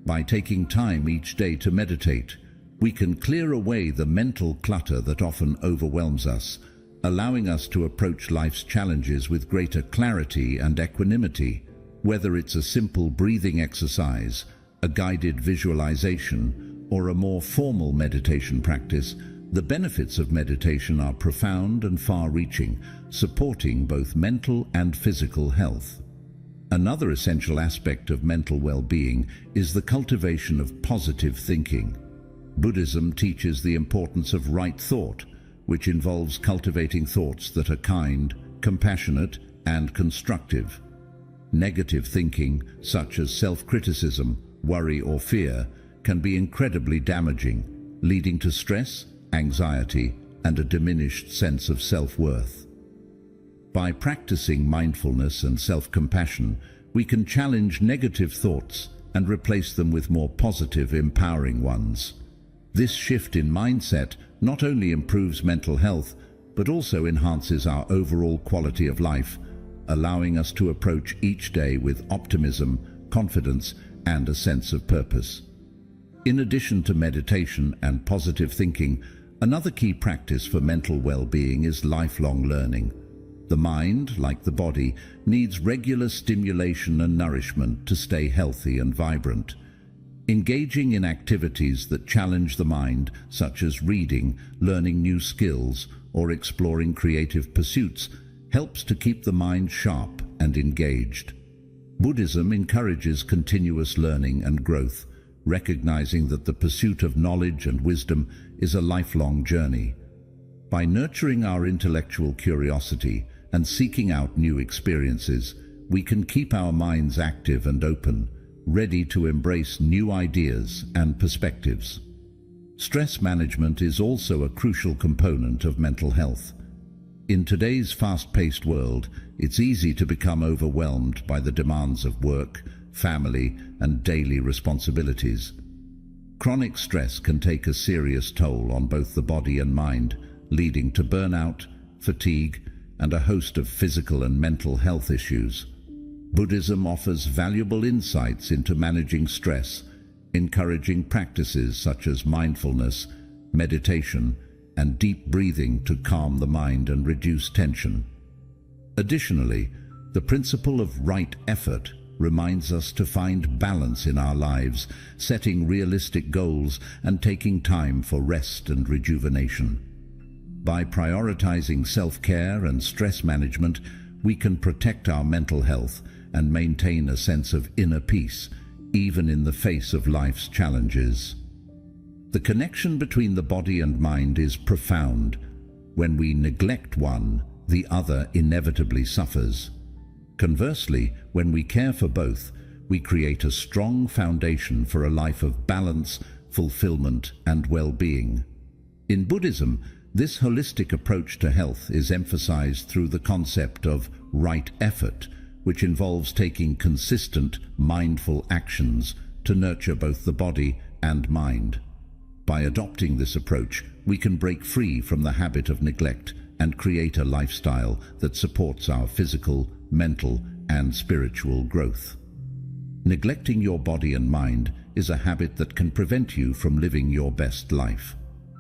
By taking time each day to meditate, we can clear away the mental clutter that often overwhelms us, allowing us to approach life's challenges with greater clarity and equanimity. Whether it's a simple breathing exercise, a guided visualization, or a more formal meditation practice, the benefits of meditation are profound and far-reaching, supporting both mental and physical health. Another essential aspect of mental well-being is the cultivation of positive thinking. Buddhism teaches the importance of right thought, which involves cultivating thoughts that are kind, compassionate, and constructive. Negative thinking, such as self-criticism, worry, or fear, can be incredibly damaging, leading to stress, anxiety, and a diminished sense of self-worth. By practicing mindfulness and self-compassion, we can challenge negative thoughts and replace them with more positive, empowering ones. This shift in mindset not only improves mental health, but also enhances our overall quality of life, allowing us to approach each day with optimism, confidence, and a sense of purpose. In addition to meditation and positive thinking, another key practice for mental well-being is lifelong learning. The mind, like the body, needs regular stimulation and nourishment to stay healthy and vibrant. Engaging in activities that challenge the mind, such as reading, learning new skills, or exploring creative pursuits, helps to keep the mind sharp and engaged. Buddhism encourages continuous learning and growth, recognizing that the pursuit of knowledge and wisdom is a lifelong journey. By nurturing our intellectual curiosity and seeking out new experiences, we can keep our minds active and open, ready to embrace new ideas and perspectives. Stress management is also a crucial component of mental health. In today's fast-paced world, it's easy to become overwhelmed by the demands of work, family, and daily responsibilities. Chronic stress can take a serious toll on both the body and mind, leading to burnout, fatigue, and a host of physical and mental health issues. Buddhism offers valuable insights into managing stress, encouraging practices such as mindfulness, meditation, and deep breathing to calm the mind and reduce tension. Additionally, the principle of right effort reminds us to find balance in our lives, setting realistic goals and taking time for rest and rejuvenation. By prioritizing self-care and stress management, we can protect our mental health and maintain a sense of inner peace, even in the face of life's challenges. The connection between the body and mind is profound. When we neglect one, the other inevitably suffers. Conversely, when we care for both, we create a strong foundation for a life of balance, fulfillment, and well-being. In Buddhism, this holistic approach to health is emphasized through the concept of right effort, which involves taking consistent, mindful actions to nurture both the body and mind. By adopting this approach, we can break free from the habit of neglect and create a lifestyle that supports our physical, mental, and spiritual growth. Neglecting your body and mind is a habit that can prevent you from living your best life.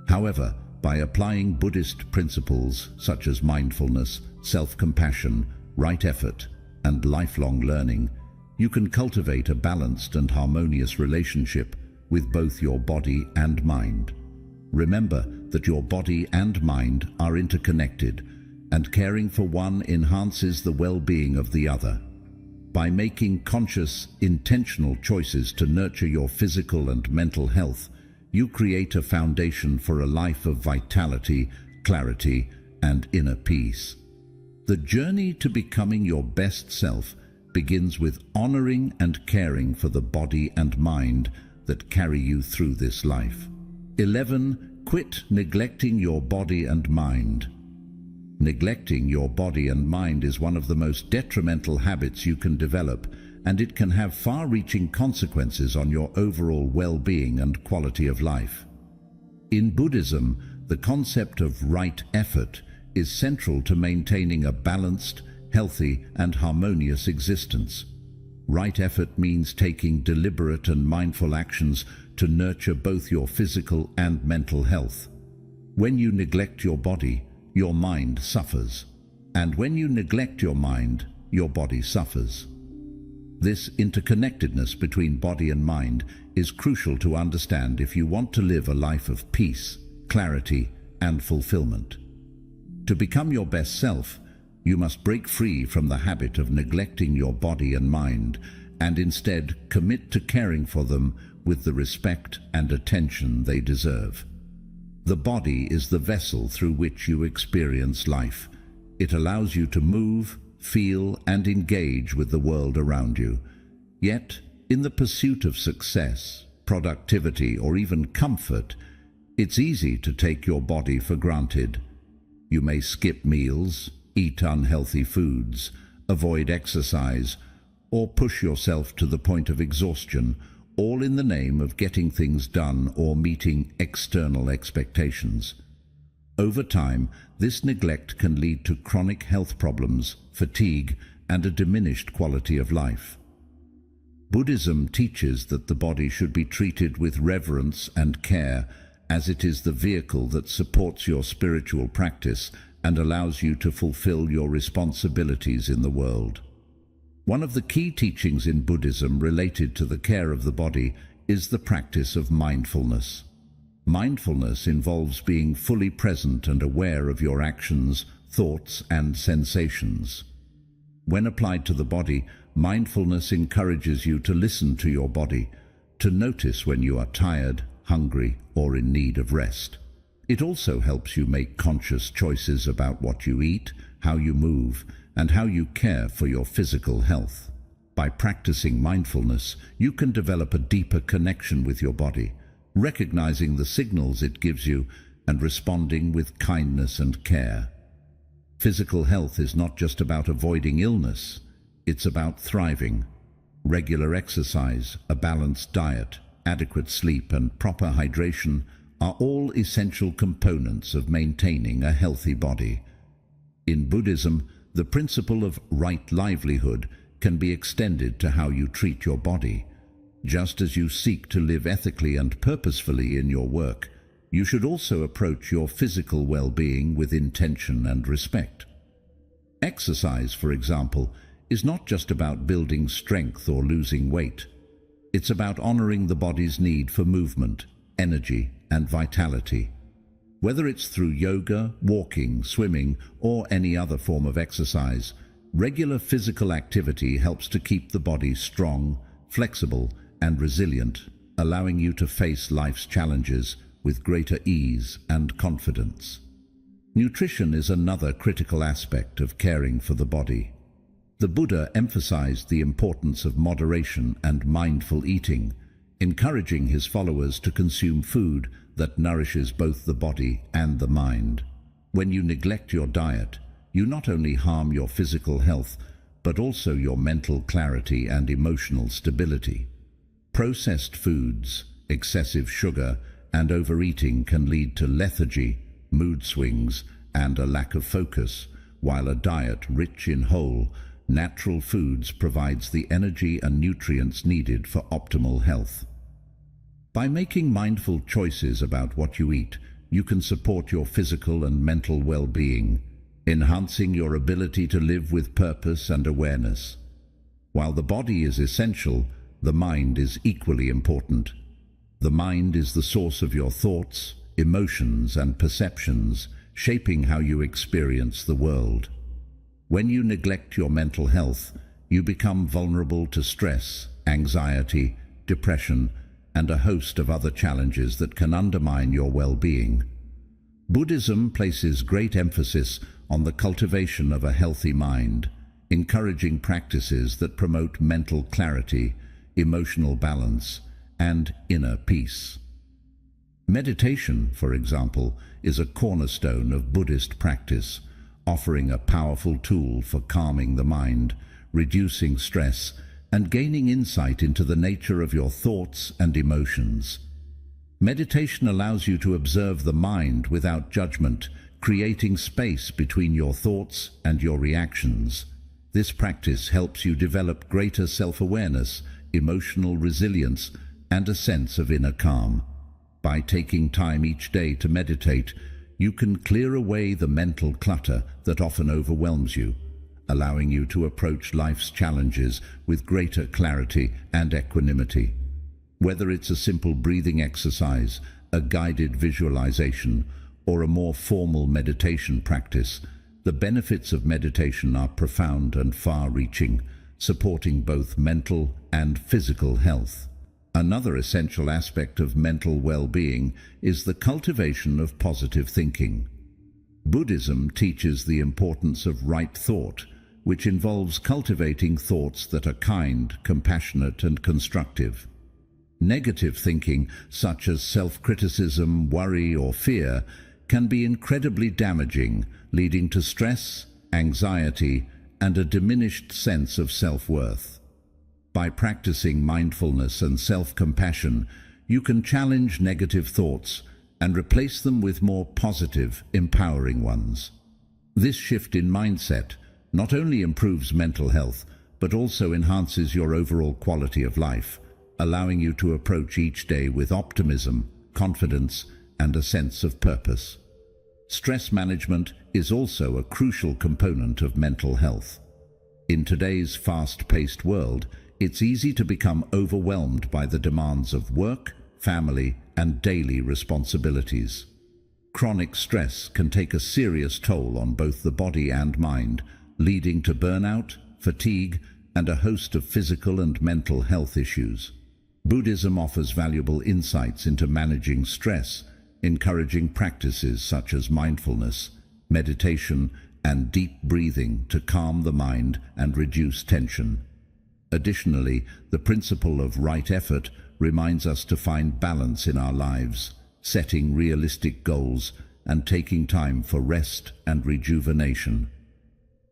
However, by applying Buddhist principles such as mindfulness, self-compassion, right effort, and lifelong learning, you can cultivate a balanced and harmonious relationship with both your body and mind. Remember that your body and mind are interconnected, and caring for one enhances the well-being of the other. By making conscious, intentional choices to nurture your physical and mental health, you create a foundation for a life of vitality, clarity, and inner peace. The journey to becoming your best self begins with honoring and caring for the body and mind that carry you through this life. 11. Quit neglecting your body and mind. Neglecting your body and mind is one of the most detrimental habits you can develop, and it can have far-reaching consequences on your overall well-being and quality of life. In Buddhism, the concept of right effort is central to maintaining a balanced, healthy, and harmonious existence. Right effort means taking deliberate and mindful actions to nurture both your physical and mental health. When you neglect your body, your mind suffers. And when you neglect your mind, your body suffers. This interconnectedness between body and mind is crucial to understand if you want to live a life of peace, clarity, and fulfillment. To become your best self, you must break free from the habit of neglecting your body and mind, and instead commit to caring for them with the respect and attention they deserve. The body is the vessel through which you experience life. It allows you to move, feel, and engage with the world around you. Yet, in the pursuit of success, productivity, or even comfort, it's easy to take your body for granted. You may skip meals, eat unhealthy foods, avoid exercise, or push yourself to the point of exhaustion, all in the name of getting things done or meeting external expectations. Over time, this neglect can lead to chronic health problems, fatigue, and a diminished quality of life. Buddhism teaches that the body should be treated with reverence and care, as it is the vehicle that supports your spiritual practice and allows you to fulfill your responsibilities in the world. One of the key teachings in Buddhism related to the care of the body is the practice of mindfulness. Mindfulness involves being fully present and aware of your actions, thoughts, and sensations. When applied to the body, mindfulness encourages you to listen to your body, to notice when you are tired, hungry, or in need of rest. It also helps you make conscious choices about what you eat, how you move, and how you care for your physical health. By practicing mindfulness, you can develop a deeper connection with your body, recognizing the signals it gives you and responding with kindness and care. Physical health is not just about avoiding illness, it's about thriving. Regular exercise, a balanced diet, adequate sleep, and proper hydration are all essential components of maintaining a healthy body. In Buddhism, the principle of right livelihood can be extended to how you treat your body. Just as you seek to live ethically and purposefully in your work, you should also approach your physical well-being with intention and respect. Exercise, for example, is not just about building strength or losing weight. It's about honoring the body's need for movement, energy, and vitality. Whether it's through yoga, walking, swimming, or any other form of exercise, regular physical activity helps to keep the body strong, flexible, and resilient, allowing you to face life's challenges with greater ease and confidence. Nutrition is another critical aspect of caring for the body. The Buddha emphasized the importance of moderation and mindful eating, encouraging his followers to consume food that nourishes both the body and the mind. When you neglect your diet, you not only harm your physical health, but also your mental clarity and emotional stability. Processed foods, excessive sugar, and overeating can lead to lethargy, mood swings, and a lack of focus, while a diet rich in whole, natural foods provides the energy and nutrients needed for optimal health. By making mindful choices about what you eat, you can support your physical and mental well-being, enhancing your ability to live with purpose and awareness. While the body is essential, the mind is equally important. The mind is the source of your thoughts, emotions, and perceptions, shaping how you experience the world. When you neglect your mental health, you become vulnerable to stress, anxiety, depression, and a host of other challenges that can undermine your well-being. Buddhism places great emphasis on the cultivation of a healthy mind, encouraging practices that promote mental clarity, emotional balance, and inner peace. Meditation, for example, is a cornerstone of Buddhist practice, offering a powerful tool for calming the mind, reducing stress, and gaining insight into the nature of your thoughts and emotions. Meditation allows you to observe the mind without judgment, creating space between your thoughts and your reactions. This practice helps you develop greater self-awareness, emotional resilience, and a sense of inner calm. By taking time each day to meditate, you can clear away the mental clutter that often overwhelms you, allowing you to approach life's challenges with greater clarity and equanimity. Whether it's a simple breathing exercise, a guided visualization, or a more formal meditation practice, the benefits of meditation are profound and far-reaching, supporting both mental and physical health. Another essential aspect of mental well-being is the cultivation of positive thinking. Buddhism teaches the importance of right thought, which involves cultivating thoughts that are kind, compassionate, and constructive. Negative thinking, such as self-criticism, worry, or fear, can be incredibly damaging, leading to stress, anxiety, and a diminished sense of self-worth. By practicing mindfulness and self-compassion, you can challenge negative thoughts and replace them with more positive, empowering ones. This shift in mindset not only improves mental health, but also enhances your overall quality of life, allowing you to approach each day with optimism, confidence, and a sense of purpose. Stress management is also a crucial component of mental health. In today's fast-paced world, it's easy to become overwhelmed by the demands of work, family, and daily responsibilities. Chronic stress can take a serious toll on both the body and mind, leading to burnout, fatigue, and a host of physical and mental health issues. Buddhism offers valuable insights into managing stress, encouraging practices such as mindfulness, meditation, and deep breathing to calm the mind and reduce tension. Additionally, the principle of right effort reminds us to find balance in our lives, setting realistic goals and taking time for rest and rejuvenation.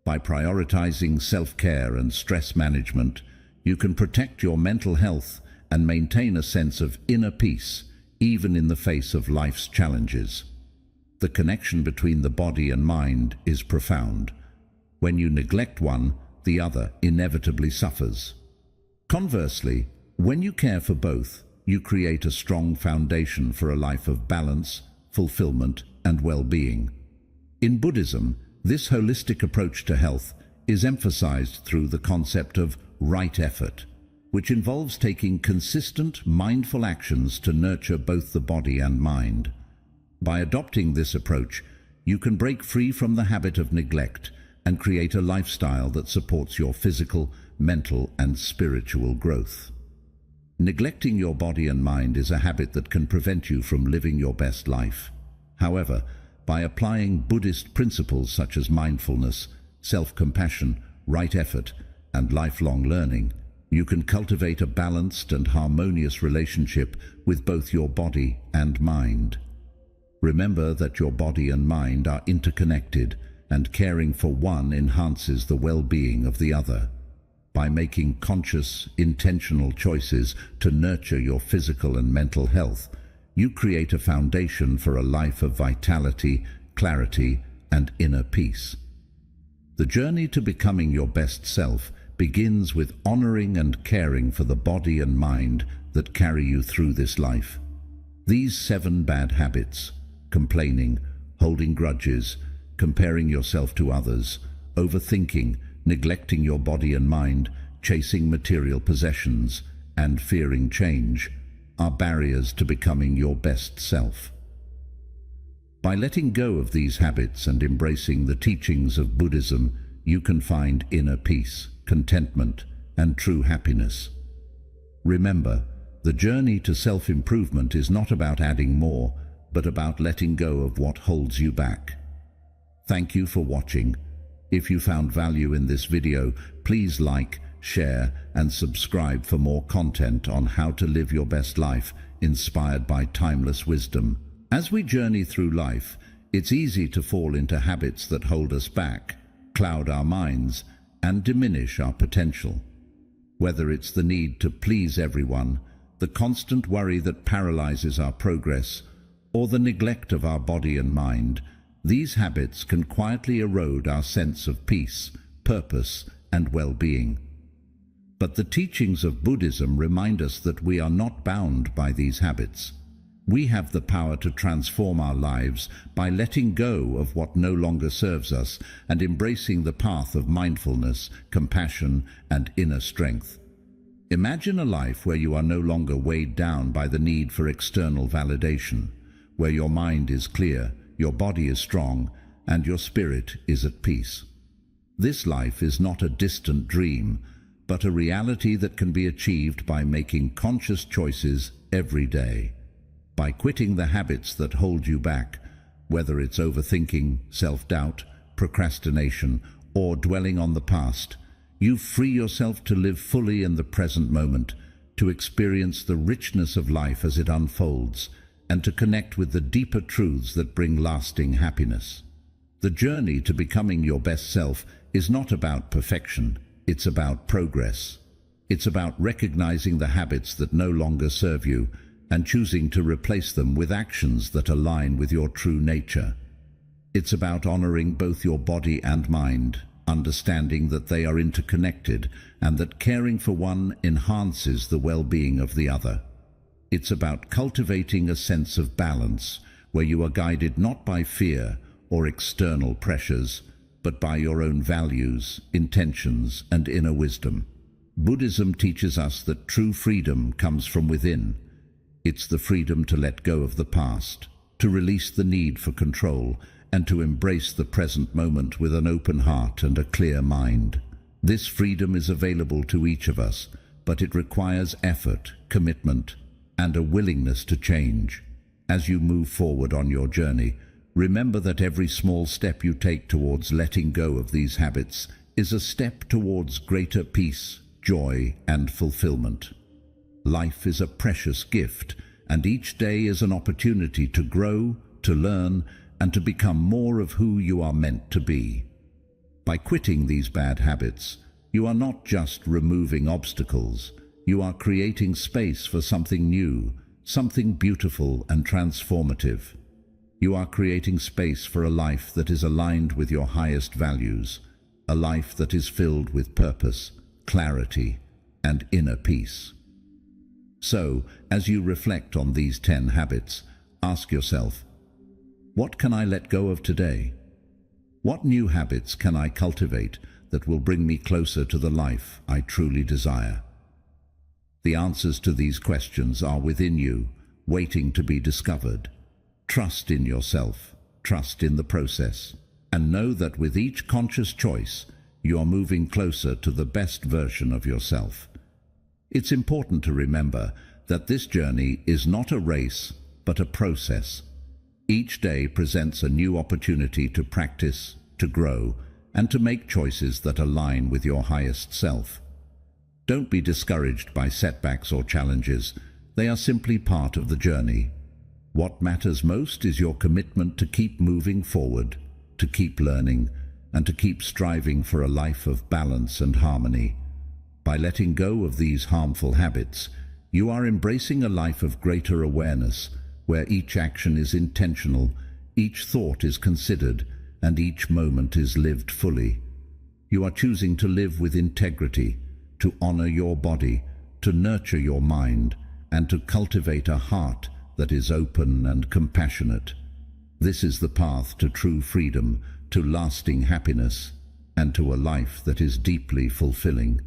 By prioritizing self-care and stress management, you can protect your mental health and maintain a sense of inner peace, even in the face of life's challenges. The connection between the body and mind is profound. When you neglect one, the other inevitably suffers. Conversely, when you care for both, you create a strong foundation for a life of balance, fulfillment, and well-being. In Buddhism, this holistic approach to health is emphasized through the concept of right effort, which involves taking consistent, mindful actions to nurture both the body and mind. By adopting this approach, you can break free from the habit of neglect and create a lifestyle that supports your physical, mental, and spiritual growth. Neglecting your body and mind is a habit that can prevent you from living your best life. However, by applying Buddhist principles such as mindfulness, self-compassion, right effort, and lifelong learning, you can cultivate a balanced and harmonious relationship with both your body and mind. Remember that your body and mind are interconnected, and caring for one enhances the well-being of the other. By making conscious, intentional choices to nurture your physical and mental health, you create a foundation for a life of vitality, clarity, and inner peace. The journey to becoming your best self begins with honoring and caring for the body and mind that carry you through this life. These 7 bad habits, complaining, holding grudges, comparing yourself to others, overthinking, neglecting your body and mind, chasing material possessions, and fearing change, are barriers to becoming your best self. By letting go of these habits and embracing the teachings of Buddhism, you can find inner peace, contentment, and true happiness. Remember, the journey to self-improvement is not about adding more, but about letting go of what holds you back. Thank you for watching. If you found value in this video, please like, share, and subscribe for more content on how to live your best life, inspired by timeless wisdom. As we journey through life, it's easy to fall into habits that hold us back, cloud our minds, and diminish our potential. Whether it's the need to please everyone, the constant worry that paralyzes our progress, or the neglect of our body and mind, these habits can quietly erode our sense of peace, purpose, and well-being. But the teachings of Buddhism remind us that we are not bound by these habits. We have the power to transform our lives by letting go of what no longer serves us and embracing the path of mindfulness, compassion, and inner strength. Imagine a life where you are no longer weighed down by the need for external validation, where your mind is clear, your body is strong, and your spirit is at peace. This life is not a distant dream, but a reality that can be achieved by making conscious choices every day. By quitting the habits that hold you back, whether it's overthinking, self-doubt, procrastination, or dwelling on the past, you free yourself to live fully in the present moment, to experience the richness of life as it unfolds, and to connect with the deeper truths that bring lasting happiness. The journey to becoming your best self is not about perfection, it's about progress. It's about recognizing the habits that no longer serve you and choosing to replace them with actions that align with your true nature. It's about honoring both your body and mind, understanding that they are interconnected and that caring for one enhances the well-being of the other. It's about cultivating a sense of balance where you are guided not by fear or external pressures, but by your own values, intentions, and inner wisdom. Buddhism teaches us that true freedom comes from within. It's the freedom to let go of the past, to release the need for control, and to embrace the present moment with an open heart and a clear mind. This freedom is available to each of us, but it requires effort, commitment, and a willingness to change. As you move forward on your journey, remember that every small step you take towards letting go of these habits is a step towards greater peace, joy, and fulfillment. Life is a precious gift, and each day is an opportunity to grow, to learn, and to become more of who you are meant to be. By quitting these bad habits, you are not just removing obstacles, you are creating space for something new, something beautiful and transformative. You are creating space for a life that is aligned with your highest values, a life that is filled with purpose, clarity, and inner peace. So, as you reflect on these 10 habits, ask yourself, what can I let go of today? What new habits can I cultivate that will bring me closer to the life I truly desire? The answers to these questions are within you, waiting to be discovered. Trust in yourself, trust in the process, and know that with each conscious choice, you are moving closer to the best version of yourself. It's important to remember that this journey is not a race, but a process. Each day presents a new opportunity to practice, to grow, and to make choices that align with your highest self. Don't be discouraged by setbacks or challenges. They are simply part of the journey. What matters most is your commitment to keep moving forward, to keep learning, and to keep striving for a life of balance and harmony. By letting go of these harmful habits, you are embracing a life of greater awareness, where each action is intentional, each thought is considered, and each moment is lived fully. You are choosing to live with integrity, to honor your body, to nurture your mind, and to cultivate a heart that is open and compassionate. This is the path to true freedom, to lasting happiness, and to a life that is deeply fulfilling.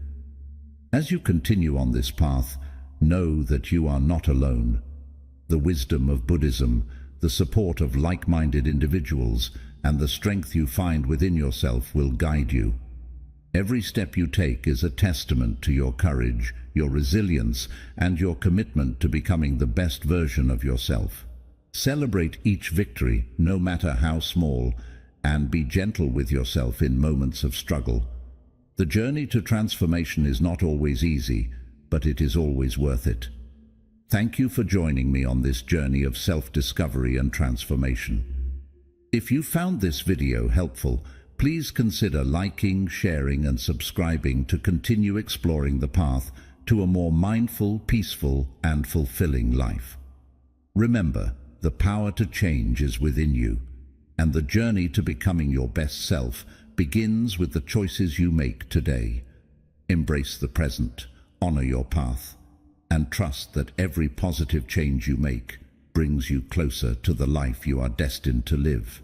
As you continue on this path, know that you are not alone. The wisdom of Buddhism, the support of like-minded individuals, and the strength you find within yourself will guide you. Every step you take is a testament to your courage, your resilience, and your commitment to becoming the best version of yourself. Celebrate each victory, no matter how small, and be gentle with yourself in moments of struggle. The journey to transformation is not always easy, but it is always worth it. Thank you for joining me on this journey of self-discovery and transformation. If you found this video helpful, please consider liking, sharing, and subscribing to continue exploring the path to a more mindful, peaceful, and fulfilling life. Remember, the power to change is within you, and the journey to becoming your best self begins with the choices you make today. Embrace the present, honor your path, and trust that every positive change you make brings you closer to the life you are destined to live.